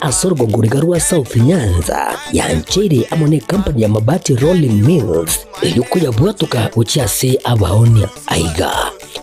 asorgo ngurigarua South Nyanza yanchiri amone company ya mabati rolling mills eyukuya bwatuka uchiase abaonia aiga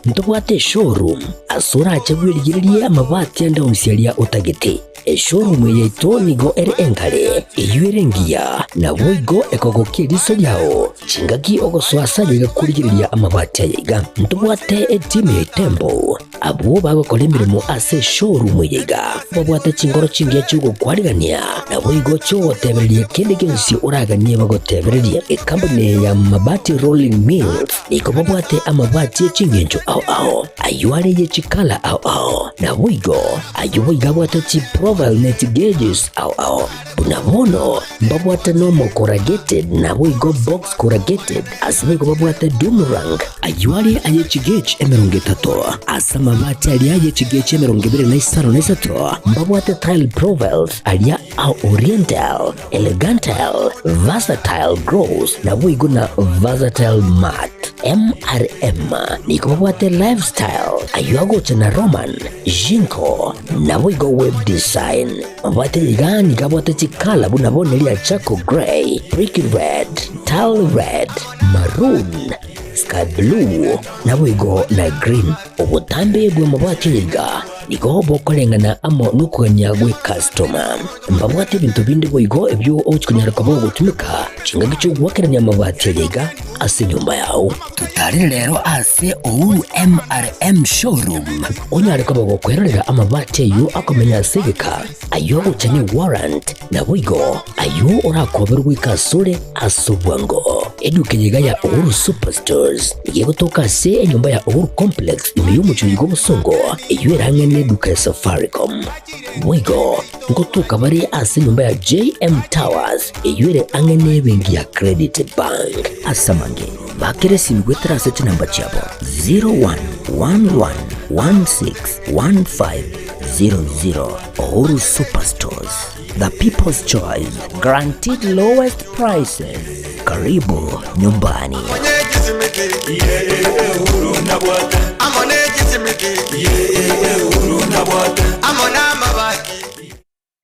ntobwate showroom asura achagwirigiririe amabati anda unsialia utagete showroom yeito nigo ere engare eyuerengia na boigo ekogokie riso yao chingaki ogoswasa yiga kurigiriria amabati yiga ntobwate team ya tembo abo bagokora imirimo ase showroom yiga babwate chingoro chingia chugo kwarigania na boigo cho tebererie kende gensi uraganie bagotebererie company ya mabati rolling mills niko babwate amabati chingenjo ao ayuare ye chikala ao na boigo ayuiga bwate chi profile net gauges ao unabono babwate normal corrugated na boigo box corrugated asibego babwate boomerang ayuare aye chigage emeronge tato asama mabati alia aye chigage emeronge bere na isaro na isato babwate tile profiles alia au oriental elegantal versatile gross na boigo na versatile mat MRM niko babwate lifestyle ayuago chana roman jinko na boigo web design babwate ligani kabwate chikala bunabone lia chaco gray brick red tile red maroon sky blue na boigo na green obutambe bwe mabwate liga niko bokolengana amo nukanya gwe customer mbabwate bintu bindi boigo ebyo ochikunyara kabo gutumika chinga gicho gwakeranya mabwate liga ase nyumba yao tutari lero ase MRM showroom onyare kabo gokwerera amabwate yu akomenya segeka ayo uchanye warrant na boigo ayo orakoberwa ikasure asubwango edukenyiga ya Uhuru Superstores yego toka se nyumba ya Uhuru Complex imiyumu chuyigo busongo iyo erangene duka ya Safaricom boigo ngotuka bari ase nyumba ya JM Towers iyo ere angene bengi ya Credit Bank asamange bakere simgwetera sete namba chabo 0111161500 Uhuru Superstores, the people's choice, guaranteed lowest prices. Karibu nyumbani.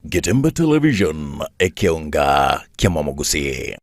Getembe Television, Ekeonga, Kiamamogusi.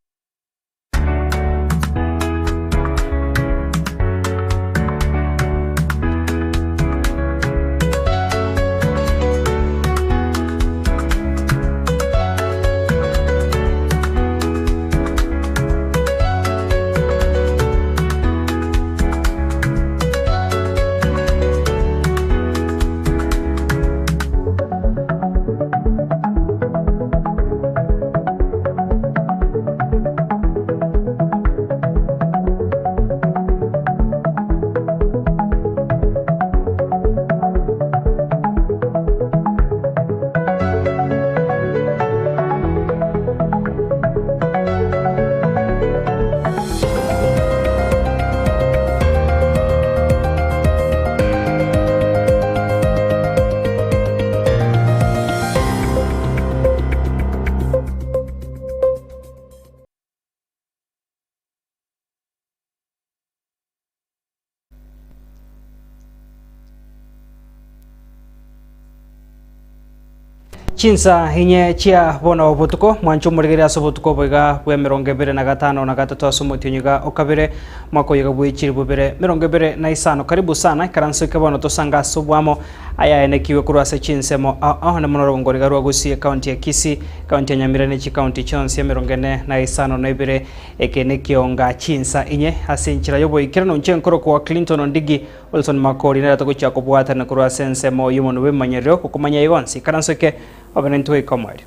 Chinsa Inye chia bona obutuko mwancho murigeria sobutuko boiga bwe 25 na gatatu asumutyonyiga okabire mwako yiga bwechiri bubere 25 karibu sana karanso kabona tosanga sobwamo aya enekiwe kurwase chinsemo aho na monoro ngoriga rwagusi county ya Kisii county ya Nyamira ne county chonse 45 na ibere Ekeonga Chinsa Inye asinchira yobo ikirano nchenkoro kwa Clinton Ondigi Wilson Makori na takucha kubwata na kurwase nsemo yumono wemanyeryo kukumanya igonsi karanso ke Obenentwe komwari.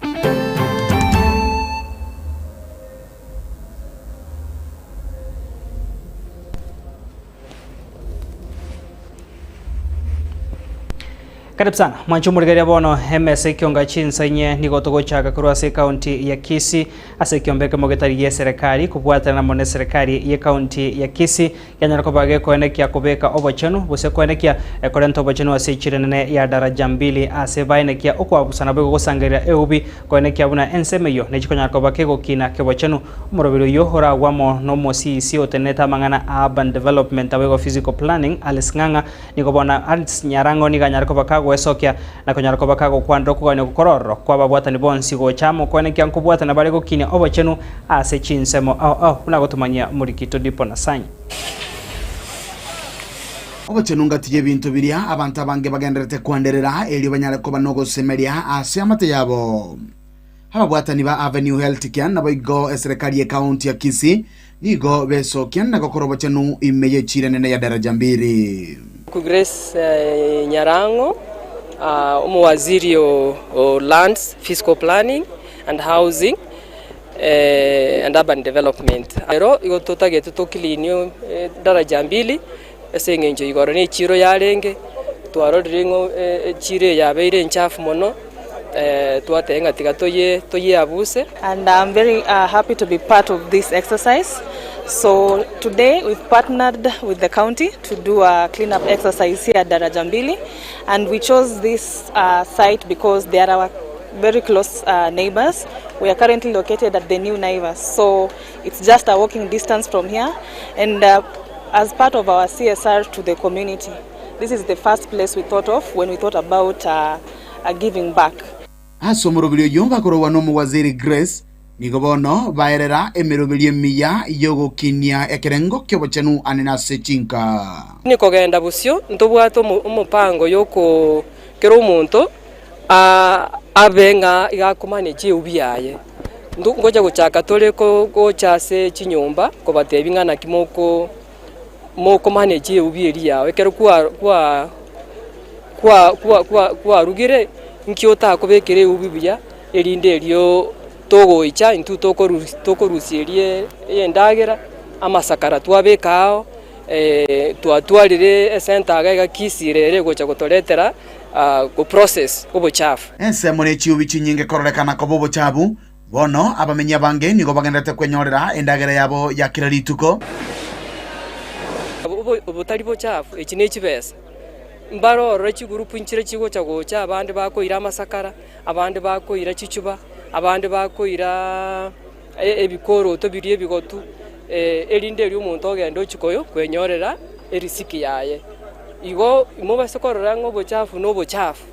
Karibu sana. Mwancho murigeria bono MS Ekeonga Chinsa Inye nigo togochaga kurwase county ya Kisii ase kiombeke mogetari ye serikali kubwata na mone serikali ye county ya Kisii yanyara kobage koenekia kubeka obochenu buse koenekia korento obochenu ase chirenene ya daraja 2 ase bainekia okwa busana bego gosangeria eubi koenekia buna ensemeyo nechikonyara kobake gokina kebochenu morobiro yo hora wamo no mosi oteneta mangana urban development abego physical planning alisnganga nigo bona arts nyarango ni ganyara kobaka bagwesokia na konyara ko bakago kwandro ko ne kororo kwa babwatani bonsi go chamo kwene kya nkubwatana bale go kinya obochenu ase chinsemo una gotumanya murikito dipo na sanya obochenu ngatiye bintu biria abantu abange bagenderete kwanderera eli banyale ko banogo semeria ase amate yabo ababwatani ba Avenue Health Care nabo igo serikali ya county ya Kisii igo beso kiana gokoro bochenu imeye chire nene ya daraja mbili ku Grace Nyarango umuwaziri o lands fiscal planning and housing and urban development ero igo totagete tokilinio daraja mbili esengenjo igoro ne chiro yarenge twaroringo chire yabeire nchafu mono tuatenga toye abuse. And I'm very happy to be part of this exercise. So today we've partnered with the county to do a cleanup exercise here at Darajambili, and we chose this site because they are our very close neighbors. We are currently located at the new Naivas, so it's just a walking distance from here, and as part of our CSR to the community, this is the first place we thought of when we thought about giving back. Asomorobilio yomba korowa no waziri Grace nigobono baerera emerobilie miya yogo kinya ekerengo kyobochenu anena sechinka niko genda busyo ntobwato umupango yoko kero umuntu abenga igakumanije ubiyaye ngoja guchaka tole ko gochase chinyumba ko batebingana kimoko moko manage ubiyeri yawe kero kwa rugire nkiota kubekere ubibuya erinde elio togo icha intu tokorusierie endagera amasakara twabekao twatwarire center aga kisirere gocha gotoretera go process obochafu ensemone chiubichi nyinge korolekana ko bobochabu bono abamenya bange nigo bagendete kwenyorera endagera yabo yakira rituko obotari bochafu echi nekibesa mbaro rochi gurupu nchire chigo chagocha abandi bakoira amasakara abandi bakoira chichuba abandi bakoira ebikoro to birie bigotu erinde eri umuntu ogenda ochikoyo kwenyorera erisiki yaye igo mubasokorora ngo bochafu no bochafu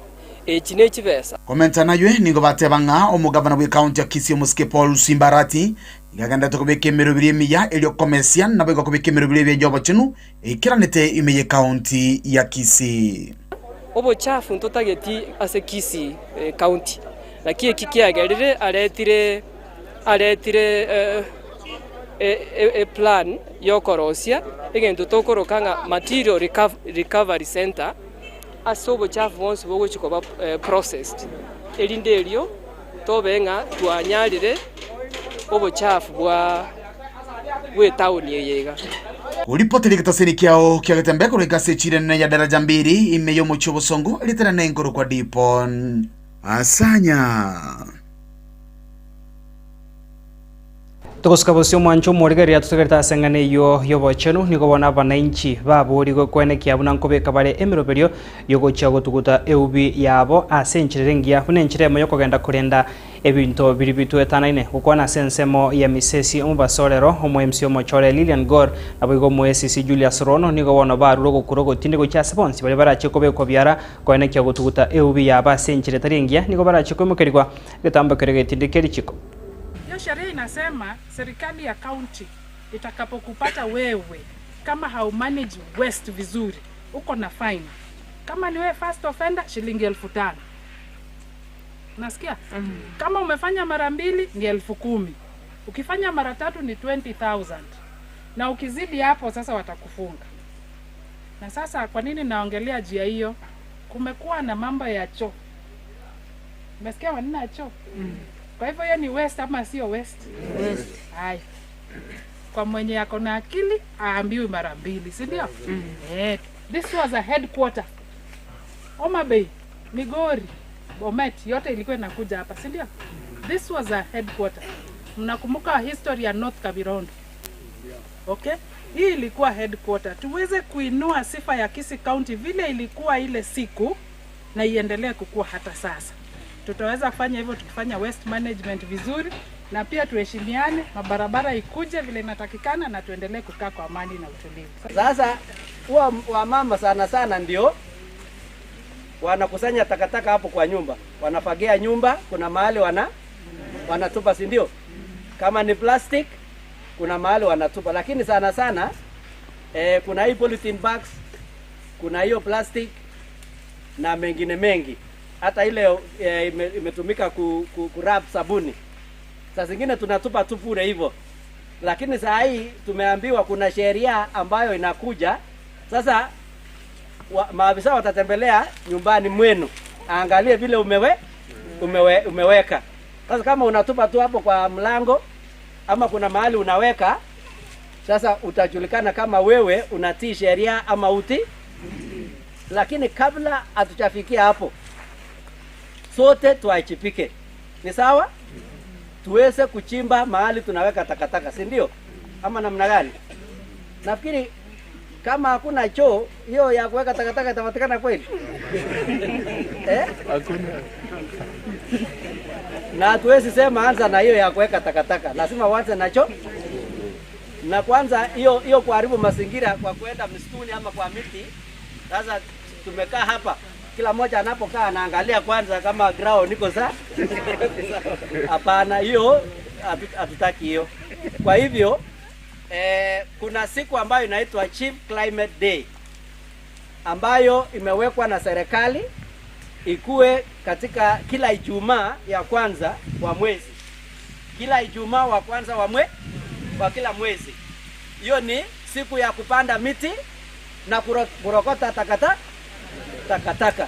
echi nekibesa komenta nayo nigo batebanga omugabana we county ya Kisii Muske Paul Simbarati igaganda tokobeke merobiri miya elio commercial nabo igakobeke merobiri bya jobochenu ikiranete imeye county ya Kisii obochafu ntotageti ase Kisii county nakie kikiagerire aretire plan yokorosia egento tokorokanga material recovery center asobo chafu wonse bogo chikoba processed elinde elio tobenga twanyalire obochafu bwa town yeyega ulipoteli kitaseni kiao kia Getembe kureka sechire nene ya daraja mbili imeyo mochobo songo litera na ingoro kwa dipon asanya tukosikabosio mwancho morigeria tutegereta sengane yobochenu nikobona abananchi baburigo kwenekia buna nkobeka bare emiroberio yogocha gotuguta eubi yabo asenchirengia bunenchire mo yokogenda kurenda ebinto biri bitwetanaine gukwana sensemo ya misesi umubasorero omwemsio mochore Lilian Gor abigo mwesisi Julius Rono nikobona barugo gukuro tinde go chasponsi bale barache kobeko byara kwenekia gotuguta eubi yaba asenchire tarengia nikobarache komukerigwa Getembe keregeti kerichiko. Sheria inasema serikali ya county itakapokupata wewe kama hau manage waste vizuri uko na fine. Kama ni wewe first offender shilingi 1500. Nasikia? Kama umefanya mara 2 ni 10,000. Ukifanya mara 3 ni 20,000. Na ukizidi hapo sasa watakufunga. Na sasa kwa nini naongelea jia hiyo? Kumekuwa na mambo ya choo. Umesikia maneno ya choo? Kwa hivyo hiyo ni west ama sio west? West. Hai. Kwa mwenye yako na akili aambiwe mara 2, si ndio? This was a headquarter. Homa Bay, Migori, Bomet yote ilikuwa inakuja hapa, si ndio? This was a headquarter. Mnakumbuka history ya North Kabirondo? Okay? Hii ilikuwa headquarter. Tuweze kuinua sifa ya Kisii County vile ilikuwa ile siku na iendelee kukua hata sasa. Tutaweza kufanya hivyo tukifanya waste management vizuri na pia tuheshimiane, mabarabara ikuje vile inatakikana na tuendelee kukaa kwa amani na utulivu. Sasa wa mama sana ndio wanakusanya takataka hapo kwa nyumba, wanafagia nyumba, kuna mahali wanatupa, si ndio? Kama ni plastic kuna mahali wanatupa, lakini sana sana kuna hii polythene bags, kuna hiyo plastic na mengine mengi. Hata ile imetumika kurap sabuni. Saa zingine tunatupa tu bure hivyo. Lakini saa hii tumeambiwa kuna sheria ambayo inakuja. Sasa maafisa watatembelea nyumbani mwenu, angalie vile umeweka. Sasa kama unatupa tu hapo kwa mlango ama kuna mahali unaweka, sasa utajulikana kama wewe unatii sheria ama uti. Lakini kabla hatujafikia hapo, sote tuachipike. Ni sawa? Tuweze kuchimba mahali tunaweka takataka, si ndio? Ama namna gani? Nafikiri kama hakuna choo, hiyo ya kuweka takataka itapatikana kweli? Hakuna. Na tuwezi sema anza na hiyo ya kuweka takataka. Lazima uanze na choo. Na kwanza hiyo kuharibu mazingira kwa kwenda msituni ama kwa miti. Sasa tumekaa hapa, kila mmoja anapokaa anaangalia kwanza kama ground niko sawa. Hapana, hiyo hatutaki hiyo. Kwa hivyo kuna siku ambayo inaitwa Chief Climate Day ambayo imewekwa na serikali ikue katika kila Ijumaa ya kwanza wa mwezi. Kila Ijumaa wa kwanza wa kila mwezi. Hiyo ni siku ya kupanda miti na kurokota takataka.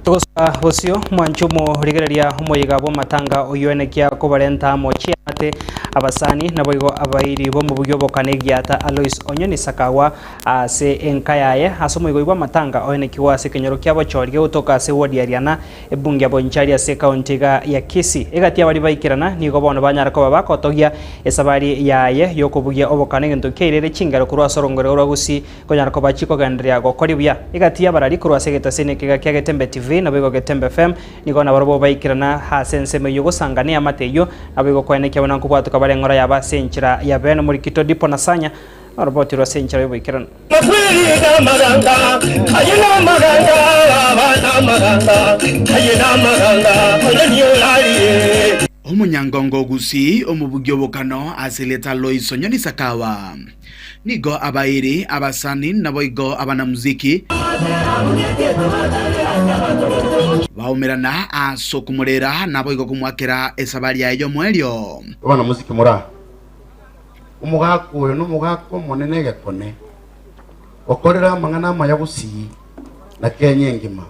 Tosa hosio mwanchumo rigereria umuyiga bo matanga oyonekia ko barenta mochi ate abasani naboigo abairi bo mubugyo bokanegiata Alois Onyoni Sakawa ase enkayaye asomoigo ibo matanga oyonekiwa ase kenyoro kya bochorige utoka ase wodi ariana ebungia bonchari ase county ya Kisii egatia bari baikirana nigo bono banyara ko bakotogia esabari yaye yokubugia obokanege ntokeirere chingaro kurwa sorongore uragusi konyara ko bachiko gandria gokoribya egatia barari kurwa ase getasene kega kya Getembe TV nabigo Getembe FM nigo nabarbo baikirana hasense meyo gusangania mateyo nabigo kwenekya bona kubwatuka bare ngora yaba senchira ya beno muri kito dipo nasanya aroboti ro senchira yo baikirana Omunyangongo gusi omubugyo bokano asileta Alois Onyoni Sakawa nigo abairi abasani naboigo abanamuziki baumirana asokumurera naboigo kumwakira esabari yayo mweryo bana muziki mura umugako uyu numugako munene gekone okorera mangana maya gusi na Kenya ngima.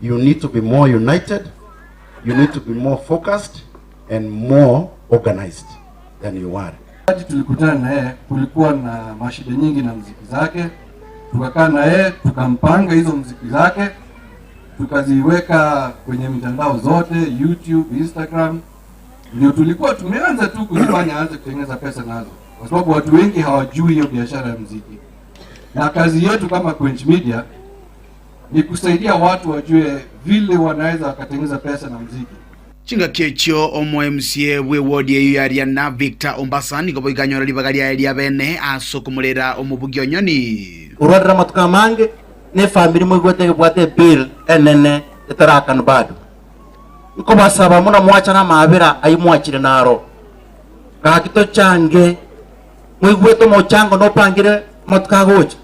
You need to be more united, you need to be more focused and more organized than you are. Tulikutana naye, kulikuwa na mashida nyingi na muziki zake, tukakaa naye tukampanga hizo muziki zake, tukaziweka kwenye mitandao zote, YouTube, Instagram. Ndio tulikuwa tumeanza tu kuzifanya aanze kutengeneza pesa nazo, kwa sababu watu wengi hawajui hiyo biashara ya muziki. Na kazi yetu kama Quench Media ni kusaidia watu wajue vile wanaweza wakatengeneza pesa na muziki. Chinga kecho omo MCA we wodi eyo ariana Victor Ombasani go boiganyora libagaria eria bene asokumurera omubugyo Onyoni urwadra matuka mange ne family mwigwete bwate bill enene etarakan bado nko basaba muna mwacha na mabira ayimwachire naro kakito change mwigwete mochango no pangire matuka gocha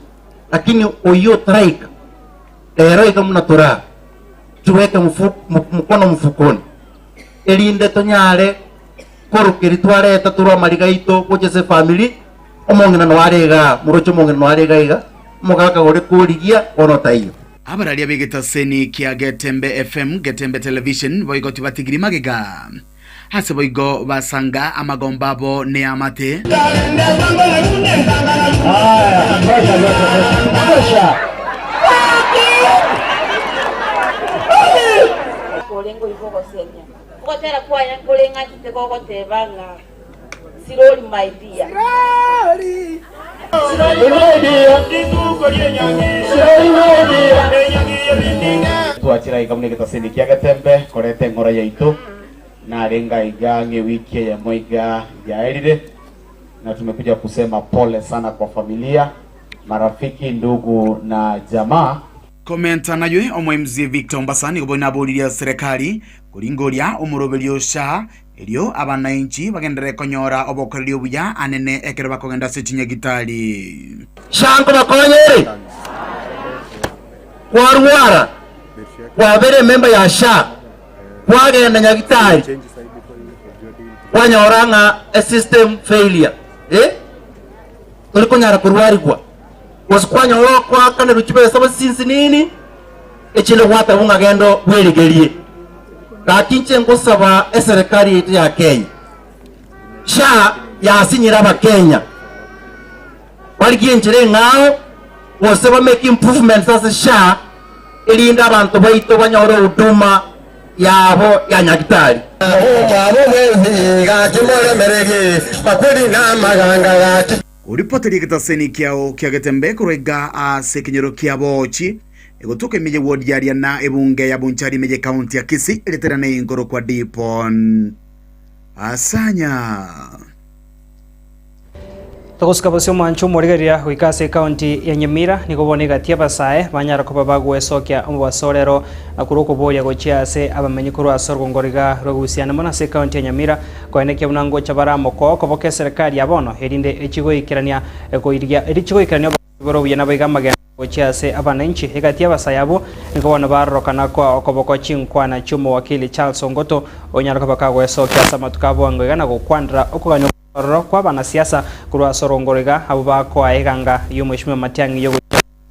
lakini oyo traika era ikamuna tora tuweke mkono mfukoni elinde tonyare korukiri twareta turwa marigaito kugeze family omongena no arega murocho mongena no arega iga mugaka gore kurigia ono taiyo abararia begetaseni kia Getembe FM Getembe Television boigo tibatigiri magega hase boigo basanga amagombabo ne amate olengo ifoko senya ukotera kwanya kulenga kiteko kotebanga siroli my dear tuachira ikamune getaseni kia Getembe korete ngora yaitu na renga igange wiki ya moiga ya eride na tumekuja kusema pole sana kwa familia marafiki, ndugu na jamaa. Komenta nayo omwemzi Victor Mbasani kubona boliria serikali kuringoria umuroberio sha elio abananchi bagendere konyora obokorerio buya anene ekero bakogenda sechinya gitali shango bakonyere kwarwara kwabere member ya sha kwagenda nyagitali kwanyoranga a system failure kunyara kurwarigwa waskwanya kwa kana rukibe saba sinzi nini echile wata bunga gendo weligerie gakinche ngosaba serikali ya Kenya sha yasinyira ba Kenya waligienjere ngao wasaba make improvements as sha ilinda abantu baito banyoro huduma yabo ya nyagitali uripoteri gitaseni kiao kia Getembe kurega ase kinyoro kia bochi egotuka meje ward yaria na ebunge ya Bunchari meje county ya Kisii eleterana ingoro kwa dipon asanya Togosika basio manchu morigeria wikase county ya Nyamira nikoboneka tiabasae banyara ko babagwesokia omubasorero akuroko boya gochiase abamenyi kuru asorgo ngoriga rogusiana mona se county ya Nyamira koenekia unango chabaramo ko koboke serikali yabono erinde echigoikirania ekoiria erichigoikirania boro buyana baigamaga gochiase abananchi hegatia basayabo nikobona barokana kwa okoboko chinkwa na chumo wakili Charles Ongoto onyara ko bakagwesokia samatukabo ngogana gokwandra okoganyo kwa bana siasa kurwa sorongorega abo bako aeganga yo mweshimwe Matiang'i yo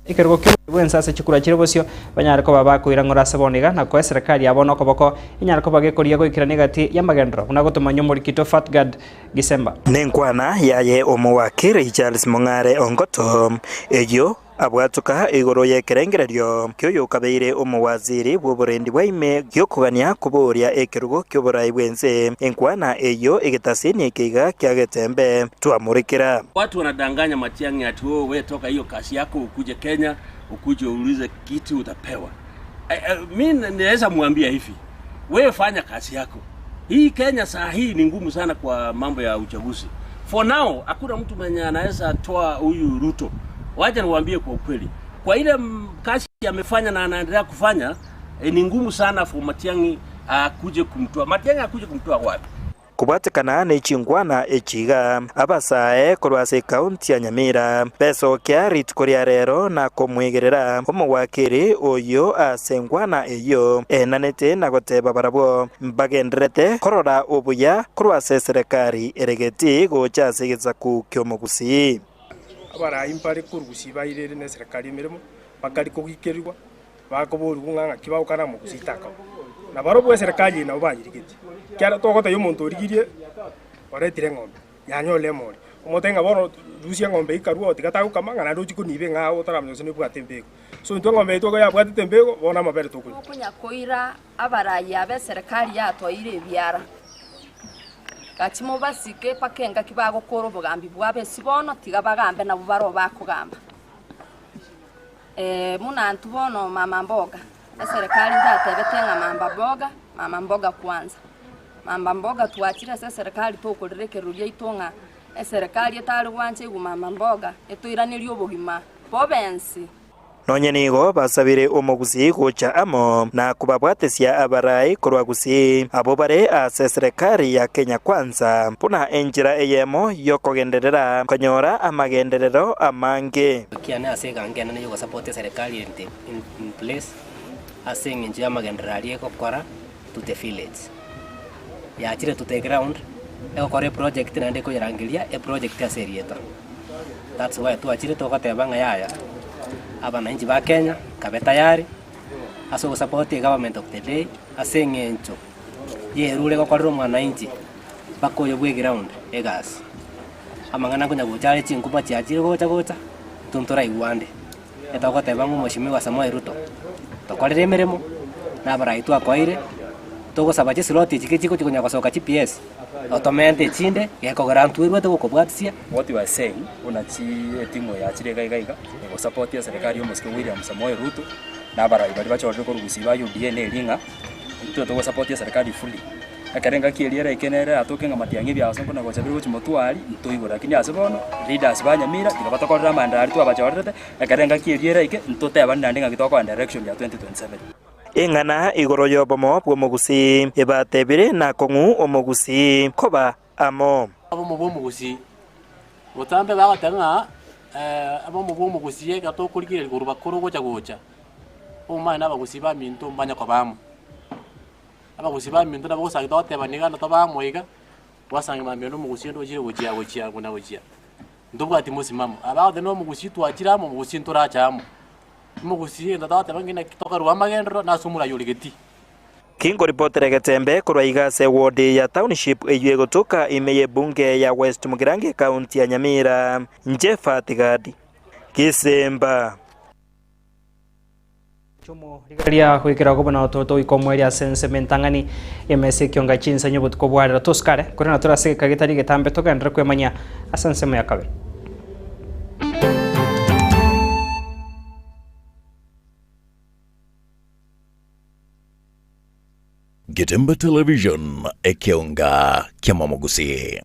ikergo kwensa se chikura chirebosio banyara ko babako irangora sabonega na ko serikali abono ko boko inyara ko bagekoria go ikirane gati ya magendro unagotuma nyomorikito Fatgad Gisemba nenkwana yaye omowakire Charles Mongare Ongoto eyo abwatuka igoro yekerengererio kyoyo kabeire omowaziri bwoborendi bwaime gyokugania kuboria ekerugo kyoborai bwense enkwana eyo egetasini kiga kya Getembe tuamurikira. Watu wanadanganya Matiang'i ati wewe toka hiyo kazi yako ukuje Kenya ukuje uulize kitu utapewa. Mimi naweza muambia hivi, wewe fanya kazi yako. Hii Kenya saa hii ni ngumu sana kwa mambo ya uchaguzi. For now hakuna mtu mwenye anaweza toa huyu Ruto. Wacha niwaambie kwa ukweli. Kwa ile kazi amefanya na anaendelea kufanya ni ngumu sana for Matiang'i akuje kumtoa. Matiang'i akuje kumtoa wapi? Kubatikana ne chingwana echiga abasae kurwase county ya Nyamira peso kya ritkoria rero na komwegerera omowakiri oyo asengwana eyo enanete na goteba barabo mbagendrete korora obuya kurwase serikali eregeti gochasegeza ku kyomogusi abara impare kurugusi bairere ne serikali mirimo bakari kugikerirwa bakobori nganga kibao kana mu kusitaka na barobwe serikali na bayirigiti kyara togota yo muntu rigirie oretire ngombe yanyole mori omotenga bono rusia ngombe ikarwa otigata ukama ngana rochi kunibe nga otaramyo sine bwa tembeko so ntwa ngombe itoko ya bwa tembeko bona mabere toko kunya koira abarayi abe serikali yatwaire byara Kachimo basike pakenga kibago koro bugambi bwabe sibono tiga bagambe na bubaro bakugamba muna antubono mama mboga serikali ndatebetenga mama mboga kwanza mama mboga tuachira serikali tokorekeruria itonga serikali etali wanje mama mboga etoiraniri obugima province nonyenigo basabire omogusi gocha amo na kubabwatesia abarai korwagusi abo bare ase serikali ya Kenya kwanza puna enjira eyemo yokogenderera konyora amagenderero amange kiana ase gangena ne yogo support serikali in place ase nginja amagenderari ekokora to the village ya chire to the ground ekokore project na ndeko yarangilia project ya serieta. That's why tuachire tokotebanga yaya abananchi ba Kenya kabe tayari aso support the government of the day asengencho yerule gokorero mwananchi bakoyo bwe ground egas amangana kunya gochare chinkupa chiachire gocha tuntora igwande etogoteba mheshimiwa Samuel Ruto tokorere meremo na baraitu akoire togosaba chisloti chikiko chikunya gosoka GPS automated chinde gekograntuirwe togokobwatisia. What you are saying unachi etimo ya chire gaiga ego support ya serikali yo Mr. William Samoei Ruto na barai bali bacho ko rugusi ba UDA ne ringa ito to support ya serikali fully akarenga kieliera ikenere atoke ngamatiangi byaso nkona gocha biri gochi motwari ntoigo lakini asibono leaders ba Nyamira tigabatokora mandari twabachorete akarenga kieliera ike ntoteba ndande ngagitoko direction ya 2027 ingana igoro yobomo bwomugusi ebatebire na kongu omugusi koba amo abo mugusi botambe bagatanga abo mugusi ye gato kurikire guruba koro gocha umana abagusi ba minto mbanya kwa bamu abagusi ba minto nabo gusanga toteba nigana to bamoiga wasanga mameno mugusi ndo jire gochia kuna gochia ndubwa ati musimamo abaho no mugusi twakiramo mugusi ntorachamo mugusi ndatoteba ngina kitoka ruamagendro nasumura yuligeti Kingo reporter Getembe kuraiga se ward ya township eyue gotoka imeye bunge ya West Mugirange county ya Nyamira Njefa Tigadi Kisemba Chumo ligaria kwikira kubona ototo ikomweria sense mentangani emese Ekeonga Chinsa nyobut kobwara toskare kurena turase kagitari Getambe tokandra kwemanya asense mo yakabe Getembe Television Ekeonga Kiamamogusi.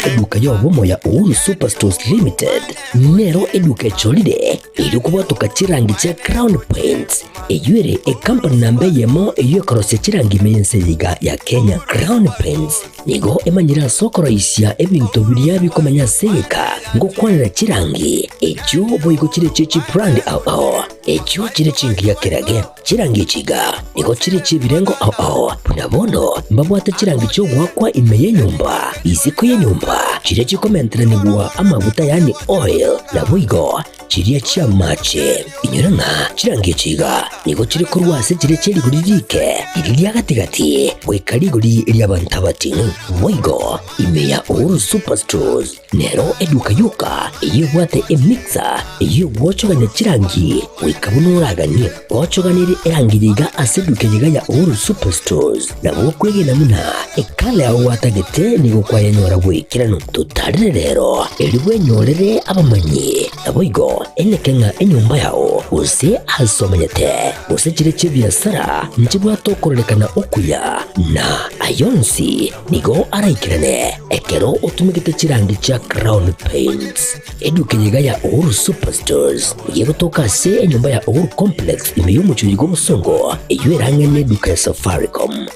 Eduka yobomo ya Uhuru Superstores Limited nero eduka cholide ilikuwa tukachirangi cha Crown Paints eyure e company nambe yemo eyue korose chirangi meyense liga ya Kenya. Crown Paints nigo emanyira soko raisia ebintu bilia bikomanya seka ngo kwanira chirangi echo boigo chire chichi brand au echo chire chingi ya kirage chirangi chiga nigo chire chibirengo au punabono mbabwata chirangi cho gwakwa imeye nyumba iziko ye nyumba chire chikomentera nigwa amavuta yani oil na buigo chiriya chia mache inyoranga chirangi chiga nigo chire kurwase chire chiri guririke iriya gatigati wekari guri iriya bantabati buigo imeya Uhuru Superstores nero eduka yuka iyubwate emixer iyubwochogane chirangi wikabunuragani wochoganire erangiriga aseduke yiga ya Uhuru Superstores na bokwege namuna ekale awatagete nigo kwayanyora bwikirano tutarire rero eribwe nyorere abamanyi naboigo enekenga enyumba yao use asomanyete use chire chibiasara nchibwa tokorekana okuya na ayonsi nigo araikirane ekero utumikite chirangi cha Crown Paints eduke yiga ya Uhuru Superstores yego toka se enyumba ya Uhuru Complex imeyumuchuyigo musongo eyuerangene duka ya Safaricom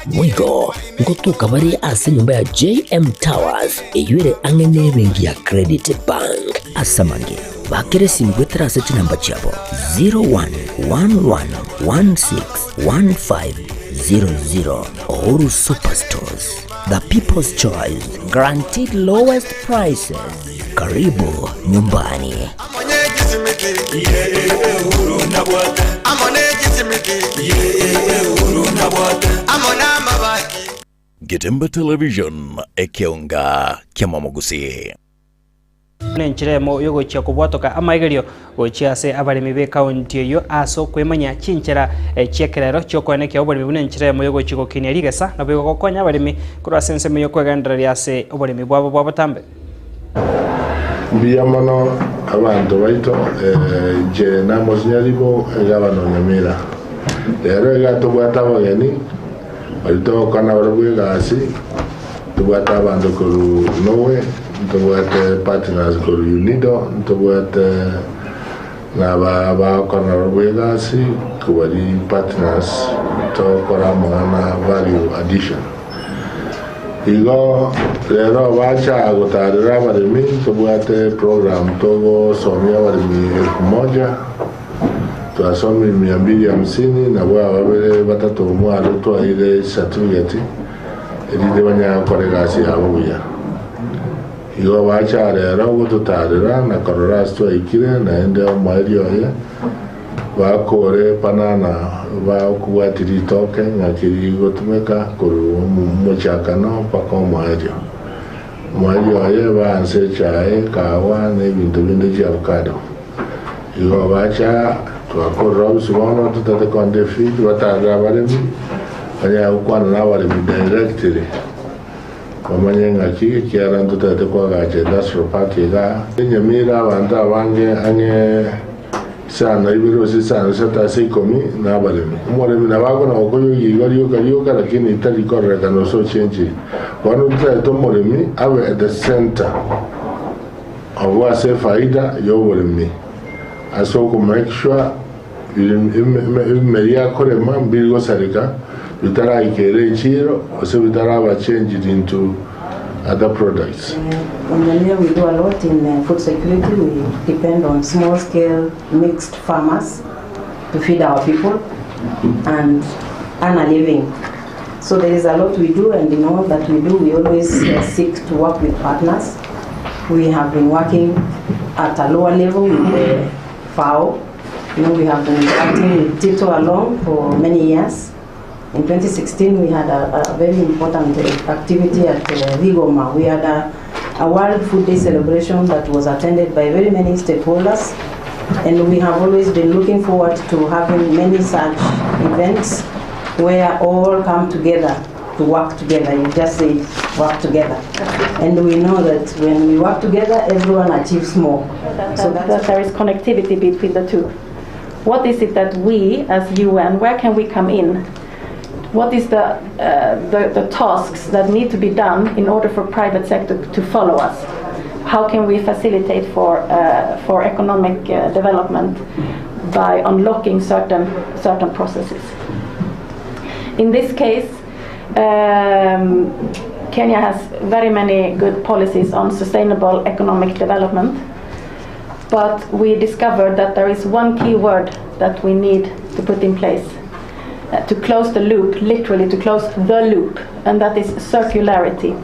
Mwigo ngotuka bari ase nyumba ya JM Towers eyuere angene bengi ya Credit Bank asamange bakere simbwetera se chinamba chabo 0111161500 Uhuru Superstores, the people's choice, guaranteed lowest prices. Karibu nyumbani. Getembe Television Ekeonga Kiamamogusi. Nenchiremo yogochia kubwatoka amaigerio gochia se abalimi be county yo aso kwemanya chinchera chekerero chokwaneke obalimi bunenchiremo yogochiko kineligesa nabego gokonya abalimi kurwa sense meyo kwegandra lyase obalimi bwabo bwabatambe biyamano abantu baito je namosinyalibo gabano Nyamira lero gato bwatabo geni alito kana barabwe gasi tubwata abantu kuru nowe tubwate partners kuru unido tubwate naba kana barabwe gasi kubari partners to kora mwana value addition igo lero bacha agotarira barimi tubwate program togo somia barimi 1000 tuasomi 250 na wabere batatu mwalo to ile certificate ili banya koregasi abuya igo bacha lero gututarira na korora sto ikire na ende mario ye bakore panana bakuwatiri toke ngakiri gotumeka kuru muchakano pako mario ye banse chae kawa ne bintu bindi cha avocado igo bacha twakora usibono tutate konde feed watara baremi anya ukwana na baremi directly bamanye ngaki kiara tutate kwa gache that's for party ga Nyamira banda bange anye sana ibiro si sana sata si komi na balemi umoremi na bago na okoyo yiga lakini itali koreka no so change wanu tsa to moremi awe at the center of what say faida yo moremi aso ko make sure media kore man bigo sarika bitara ikere chiro ose bitara ba change it into other products. In Nyamira we do a lot in food security. We depend on small-scale mixed farmers to feed our people and earn a living. So there is a lot we do, and in all that we do, we always seek to work with partners. We have been working at a lower level with the FAO. We have been acting with Tito along for many years. In 2016, we had a very important activity at Vigoma. We had a World Food Day celebration that was attended by very many stakeholders, and we have always been looking forward to having many such events where all come together to work together. You just say work together. And we know that when we work together, everyone achieves more. So that there is connectivity between the two. What is it that we, as UN, where can we come in? What is the tasks that need to be done in order for private sector to follow us? How can we facilitate for economic development by unlocking certain processes? In this case, Kenya has very many good policies on sustainable economic development, but we discovered that there is one key word that we need to put in place to close the loop, literally to close the loop, and that is circularity.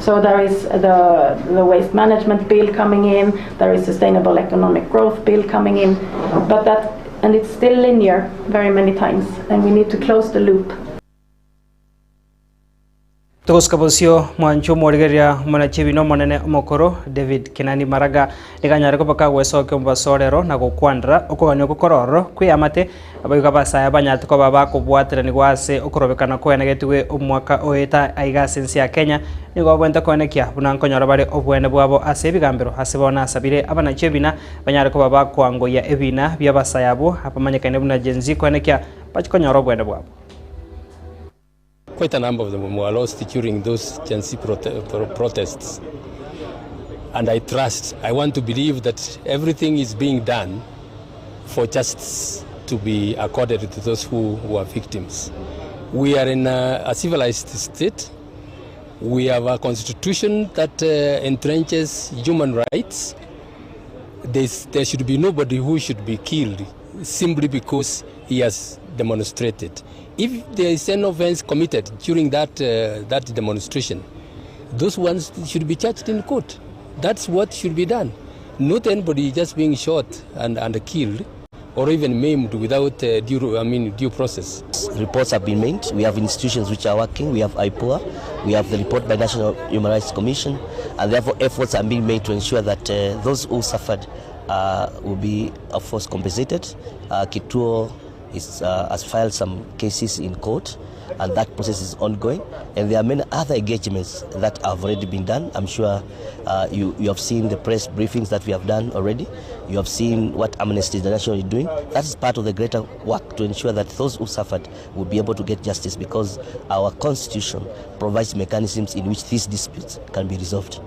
So there is the waste management bill coming in, there is sustainable economic growth bill coming in, and it's still linear very many times, and we need to close the loop. Tugoskabosio mwanchu morigeria mwanachibino monene omokoro David Kinani Maraga iganyare kopaka gwesoke mbasorero na gokwandra okoganya kokororo kwiyamate abayiga basaya banyate ko baba kubwatira ni gwase okorobekana ko enegetwe omwaka oeta aiga sensi ya Kenya nigo bwenta konekia bunankonyora bare obwene bwabo ase bigambero hasibona asabire abanachebina banyare ko baba kwangoya ebina bya basayabo apamanyekane buna genzi konekia bachikonyora obwene bwabo. Quite a number of them were lost during those Chinsa protests. And I want to believe that everything is being done for justice to be accorded to those who are victims. We are in a civilized state. We have a constitution that entrenches human rights. There should be nobody who should be killed simply because he has demonstrated. If there is an offense committed during that demonstration, those ones should be charged in court. That's what should be done. Not anybody just being shot and killed or even maimed without due process. Reports have been made. We have institutions which are working. We have IPOA. We have the report by National Human Rights Commission, and therefore efforts are being made to ensure that those who suffered will be, of course, compensated. Kituo has filed some cases in court, and that process is ongoing. And there are many other engagements that have already been done. I'm sure you have seen the press briefings that we have done already. You have seen what Amnesty International is doing. That is part of the greater work to ensure that those who suffered will be able to get justice, because our constitution provides mechanisms in which these disputes can be resolved.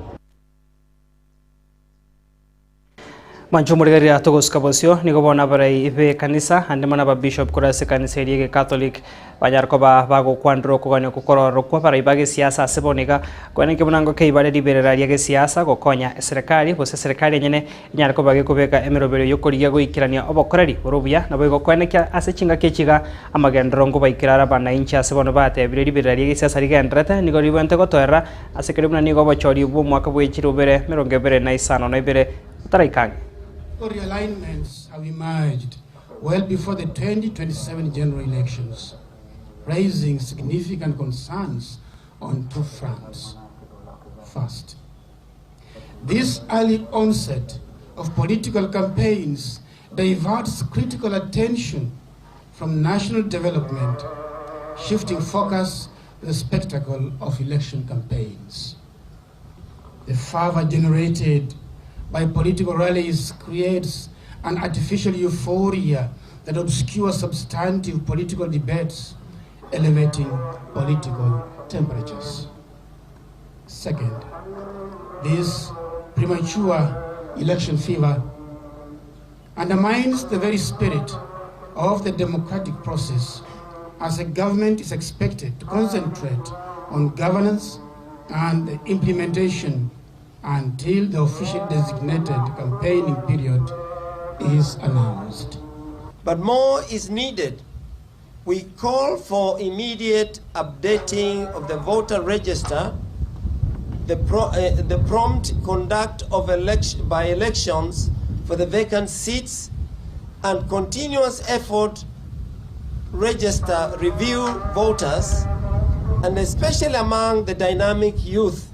Manchu murigeria tugoskabosio nigobona barai ibe kanisa ande mana ba bishop kurase kanisa iriege Catholic banyarko ba bago kwandro koganyo kokororo kwa barai bage siasa seboniga kweneke bunango ke ibare liberera yege siasa gokonya serikali bose serikali nyene nyarko bage kubeka emerobero yokoriya goikirania obokoreri borobya nabo gokweneke ase chinga kechiga amagendrongo baikirara bana incha sebono bate ibire liberera yege siasa rigendrete nigori bwente gotoera ase keribuna nigo bachori bo mwaka bwechirubere 25 na ibere taraikange. Realignments have emerged well before the 2027 general elections, raising significant concerns on two fronts. First, this early onset of political campaigns diverts critical attention from national development, shifting focus to the spectacle of election campaigns. The fervor generated by political rallies creates an artificial euphoria that obscures substantive political debates, elevating political temperatures. Second, this premature election fever undermines the very spirit of the democratic process, as a government is expected to concentrate on governance and implementation until the officially designated campaigning period is announced. But more is needed. We call for immediate updating of the voter register, the prompt conduct of by-elections for the vacant seats, and continuous effort register review voters, and especially among the dynamic youth,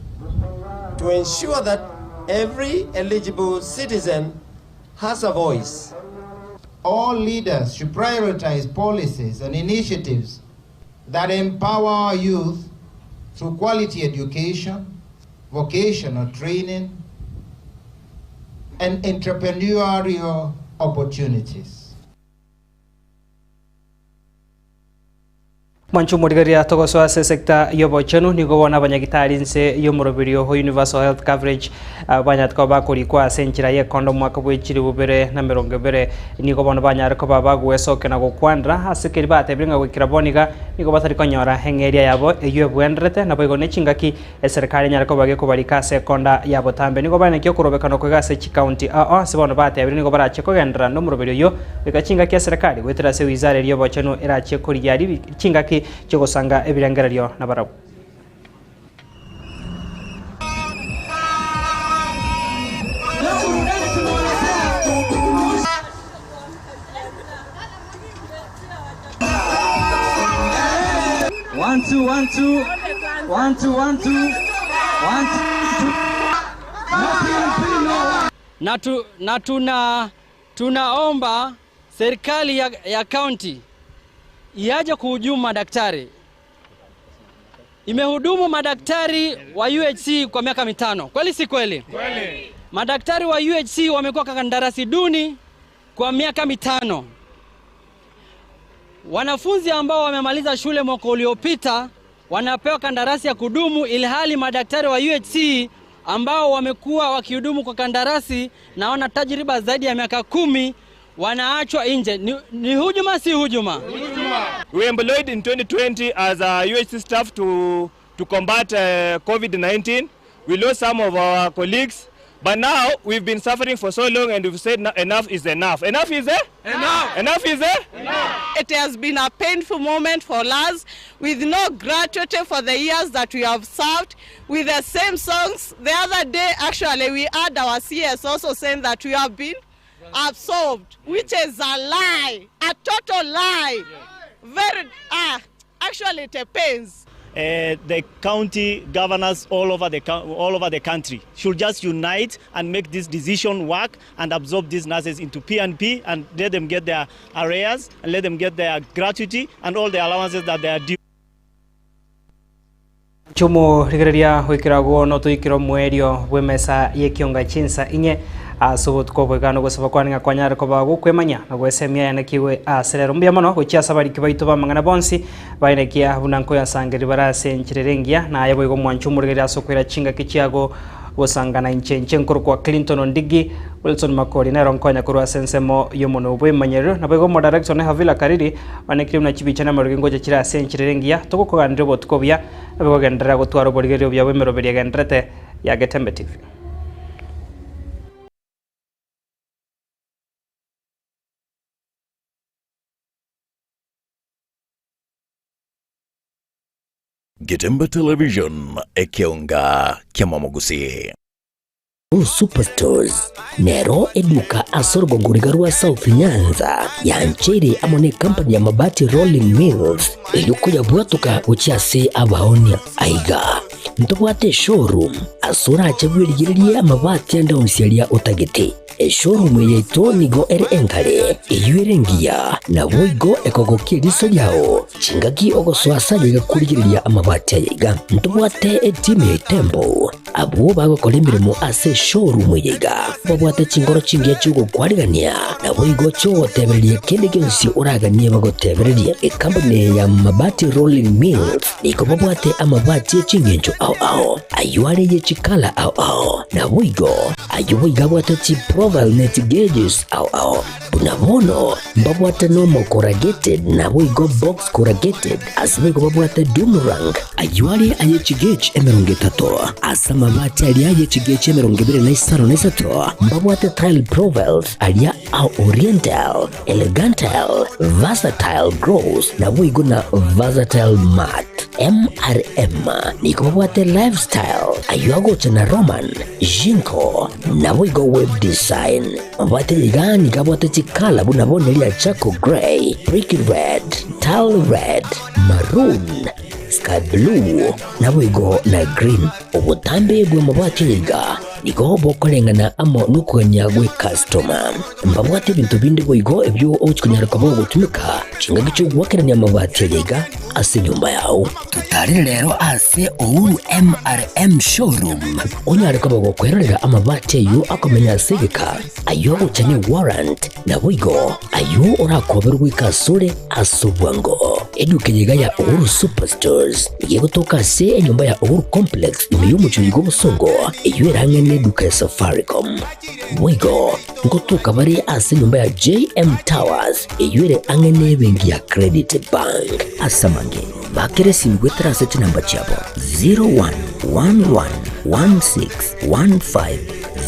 to ensure that every eligible citizen has a voice. All leaders should prioritize policies and initiatives that empower our youth through quality education, vocational training, and entrepreneurial opportunities. Manchu murigaria togoso ase sekta yobo chenu ni gobona banyagitari nse yo murobirio ho universal health coverage banyat ko bakuri kwa senchira ye kondo mwaka bwechiri bubere na merongebere ni gobona banyar ko baba gwesoke na gokwandra asekeri bate bringa gwikira boniga ni gobatari konyora hengeria yabo eyo bwendrete na boigo nechingaki serikali nyar ko bage ko barika sekonda yabo tambe ni gobana kyo kurobekano ko gase chi county sebono bate bringa go barache ko gendra no murobirio yo bekachingaki serikali gwetera se wizara yobo chenu irache kuri yari chingaki chogosanga ebirengererio na barau. One, two, one, two. One, two, one, two. One, two. Na tunaomba serikali ya county iaje kuhujumu madaktari. Imehudumu madaktari wa UHC kwa miaka 5. Kweli si kweli? Kweli. Madaktari wa UHC wamekuwa kandarasi duni kwa miaka 5. Wanafunzi ambao wamemaliza shule mwaka uliopita wanapewa kandarasi ya kudumu, ilhali madaktari wa UHC ambao wamekuwa wakihudumu kwa kandarasi na wana tajriba zaidi ya miaka 10 wanaachwa nje. Ni hujuma si hujuma? We employed in 2020 as a UHC staff to combat COVID-19. We lost some of our colleagues, but now we've been suffering for so long and we've said enough is enough. Enough is there? Enough. Enough is there? Enough. It has been a painful moment for us, with no gratuity for the years that we have served, with the same songs. The other day, actually, we had our CS also saying that we have been absolved, which is a lie, a total lie. Very, actually it pains. The county governors all over the country should just unite and make this decision work and absorb these nurses into P&P and let them get their arrears and let them get their gratuity and all the allowances that they are due. Chumo rigereria wikirago no tuikiro mwerio bwemesa Ekeonga Chinsa Inye asubut ko bwegano gusaba kwaninga kwanyara ko bago kwemanya na gwesemia yana kiwe aserero mbia mono gochia sabari kibaito bamangana bonsi bainekia bunanko ya sangeri barase nchirerengia na yabo igo mwanchu murigeria sokwera chinga kichiago gusangana inchenche nkuru kwa Clinton Ondigi Wilson Makori na ronkonya kurwa sensemo yomono bwemanyero na bwego mo director ne Havila Kariri banekiri na chibichana marugingo je kira senchirerengia toko kugandire botkobya na bwego gendera gutwaro borigerio bya bwemero beria gendrete ya Getembe TV. Getembe Television Ekeonga Kiamamogusi. Superstores Nero eduka asorgo ngurigarua South Nyanza ya nchiri amone company ya mabati Rolling Mills iluko ya buatuka uchiase abaonia aiga ntobwate showroom asura achabwirigiria mabati anda unsialia utagete showroom yeto nigo enkare iyuerengia na boigo ekogokia riso yao chingaki ogoswasa yiga kurigiria amabati aiga ntobwate etime tembo abo bagakora imirimo ase showroom yiga babwate chingoro chingiye chugo kwarigania nabo igo chotebererie kende gyonsi uraganie bagotebererie company ya mabati rolling mills niko babwate amabati chingenjo ao ayuare ye chikala ao nabo igo ayuwe gabwate chi profile net gauges ao bunabono babwate normal corrugated nabo igo box corrugated asibe go babwate boomerang ayuare aye chigage emeronge tato asa mabati alia ye chigage emeronge bere na isaro na isato babwate tile profiles alia au oriental elegantal versatile gross nabo igo na versatile mat MRM niko babwate lifestyle ayuago chana roman jinko nabo igo web design babwate ligani kabwate chikala bunabone lia chako gray brick red tile red maroon sky blue nabo igo na green obutambe bwe mabwate liga niko bokolengana amo nukonyagwe customer mbabwate bintu bindi boigo ebyo ochikunyaraka bo gutumika chinga gicho gwakeranya amabati liga ase nyumba yao tutari rero ase ouru MRM showroom onyareka bogo kwerera amabati yo akomenya segeka ayo guchane warrant nabo igo ayo orakoberwa ikasure asubwango edukenyega ya ouru superstores igiye gutoka se enyumba ya ouru complex imiyumucho yigo busongo iyo erangene duka ya Safaricom wigo ngotuka bari ase nyumba ya JM Towers iyo ere angene bengi ya Credit Bank asamange bakere simgwetara sete namba chabo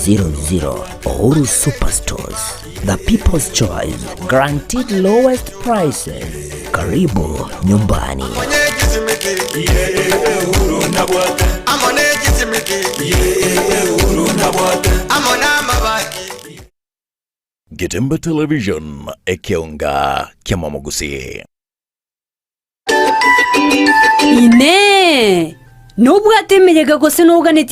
0111161500 Ouru Superstores, the people's choice, guaranteed lowest prices. Karibu nyumbani. Getembe Television Ekeonga Kiamamogusi. Inye nubwo atemerega gose n'uganite